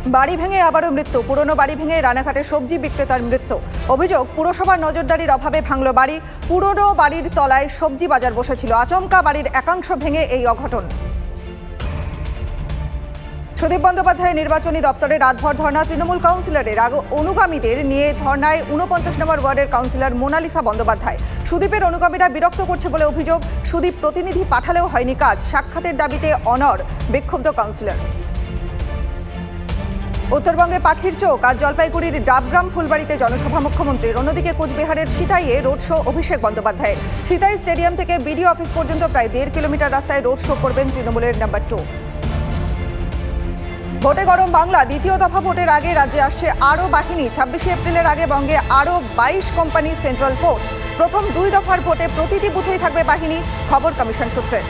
বাড়ি ভেঙে আবারও মৃত্যু। পুরনো বাড়ি ভেঙে রানাঘাটে সবজি বিক্রেতার মৃত্যু। অভিযোগ, পুরসভার নজরদারির অভাবে ভাঙল বাড়ি। পুরনো বাড়ির তলায় সবজি বাজার বসেছিল। আচমকা বাড়ির একাংশ ভেঙে এই অঘটন। সুদীপ বন্দ্যোপাধ্যায়ের নির্বাচনী দপ্তরে রাতভর ধর্ণা। তৃণমূল কাউন্সিলরের অনুগামীদের নিয়ে ধর্নায় 49 নম্বর ওয়ার্ডের কাউন্সিলর মোনালিসা বন্দ্যোপাধ্যায়। সুদীপের অনুগামীরা বিরক্ত করছে বলে অভিযোগ। সুদীপ প্রতিনিধি পাঠালেও হয়নি কাজ। সাক্ষাতের দাবিতে অনড় বিক্ষুব্ধ কাউন্সিলর। উত্তরবঙ্গে পাখির চোখ। আজ জলপাইগুড়ির ডাবগ্রাম ফুলবাড়িতে জনসভা মুখ্যমন্ত্রীর। অন্যদিকে কোচবিহারের সিতাইয়ে রোড শো অভিষেক বন্দ্যোপাধ্যায়ের। সিতাই স্টেডিয়াম থেকে বিডিও অফিস পর্যন্ত প্রায় 1.5 কিলোমিটার রাস্তায় রোড শো করবেন তৃণমূলের নাম্বার 2। ভোটে গরম বাংলা। দ্বিতীয় দফা ভোটের আগে রাজ্যে আসছে আরও বাহিনী। 26 এপ্রিলের আগে বঙ্গে আরও 22 কোম্পানি সেন্ট্রাল ফোর্স। প্রথম 2 দফার ভোটে প্রতিটি বুথেই থাকবে বাহিনী, খবর কমিশন সূত্রে।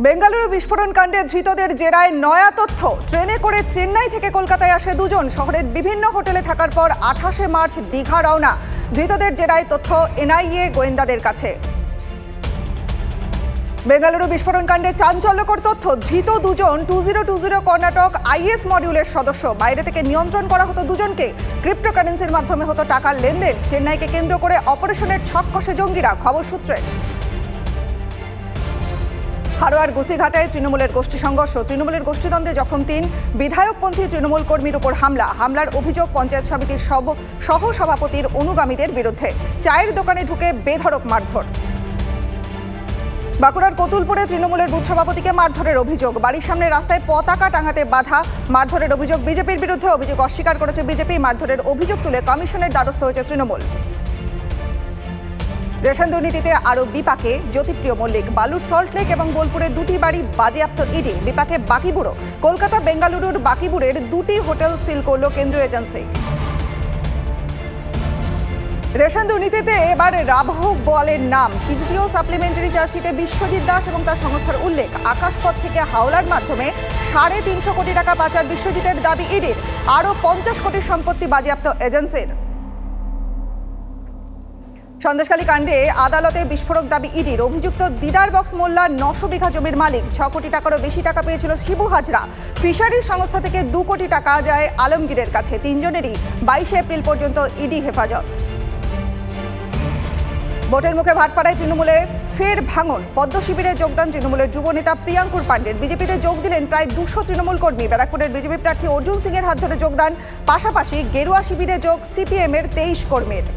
বেঙ্গালুরু বিস্ফোরণ কাণ্ডে ধৃতদের জেরায় নয়া তথ্য। ট্রেনে করে চেন্নাই থেকে কলকাতায় আসে দুজন। শহরের বিভিন্ন হোটেলে থাকার পর 28 মার্চ দীঘা রওনা। ধৃতদের জেরায় তথ্য এনআইএ গোয়েন্দাদের কাছে। বেঙ্গালুরু বিস্ফোরণ কাণ্ডে চাঞ্চল্যকর তথ্য। ধৃত দুজন 2020 কর্ণাটক আইএস মডিউলের সদস্য। বাইরে থেকে নিয়ন্ত্রণ করা হতো দুজনকে। ক্রিপ্টোকারেন্সির মাধ্যমে হতো টাকার লেনদেন। চেন্নাইকে কেন্দ্র করে অপারেশনের ছক কষে জঙ্গিরা, খবর সূত্রে। হারোয়ার গুছিঘাটায় তৃণমূলের গোষ্ঠী সংঘর্ষ। তৃণমূলের গোষ্ঠীদ্বন্দ্বে জখম 3 বিধায়কপন্থী তৃণমূল কর্মীর উপর হামলার অভিযোগ পঞ্চায়েত সমিতির সহ সভাপতির অনুগামীদের বিরুদ্ধে। চায়ের দোকানে ঢুকে বেধড়ক মারধর। বাঁকুড়ার কতুলপুরে তৃণমূলের বুথ সভাপতিকে মারধরের অভিযোগ। বাড়ির সামনে রাস্তায় পতাকা টাঙাতে বাধা। মারধরের অভিযোগ বিজেপির বিরুদ্ধে। অভিযোগ অস্বীকার করেছে বিজেপি। মারধরের অভিযোগ তুলে কমিশনের দ্বারস্থ হয়েছে তৃণমূল। রেশন দুর্নীতিতে আরও বিপাকে জ্যোতিপ্রিয় মল্লিক। বালুর সল্টলেক এবং বোলপুরে 2টি বাড়ি বাজেয়াপ্ত ইডি। বিপাকে বাকিবুড়ো। কলকাতা বেঙ্গালুরুর বাকিবুড়ের 2টি হোটেল সিল করল কেন্দ্রীয় এজেন্সি। রেশন দুর্নীতিতে এবার রাঘব বোয়ালের নাম। তৃতীয় সাপ্লিমেন্টারি চার্জশিটে বিশ্বজিৎ দাস এবং তার সংস্থার উল্লেখ। আকাশপথ থেকে হাওলার মাধ্যমে 350 কোটি টাকা পাচার বিশ্বজিতের দাবি ইডির। আরও 50 কোটির সম্পত্তি বাজেয়াপ্ত এজেন্সির। সন্দেশখালী কাণ্ডে আদালতে বিস্ফোরক দাবি ইডির। অভিযুক্ত দিদার বক্স মোল্লা 900 বিঘা জমির মালিক। 6 কোটি টাকারও বেশি টাকা পেয়েছিল শিবু হাজরা। ফিশারিজ সংস্থা থেকে 2 কোটি টাকা যায় আলমগীরের কাছে। 3 জনেরই 22 এপ্রিল পর্যন্ত ইডি হেফাজত। ভোটের মুখে ভাটপাড়ায় তৃণমূলে ফের ভাঙন। পদ্ম শিবিরে যোগদান তৃণমূলের যুবনেতা প্রিয়াঙ্কুর পাণ্ডের। বিজেপিতে যোগ দিলেন প্রায় 200 তৃণমূল কর্মী। ব্যারাকপুরের বিজেপি প্রার্থী অর্জুন সিংয়ের হাত ধরে যোগদান। পাশাপাশি গেরুয়া শিবিরে যোগ সিপিএম এর 23 কর্মীর।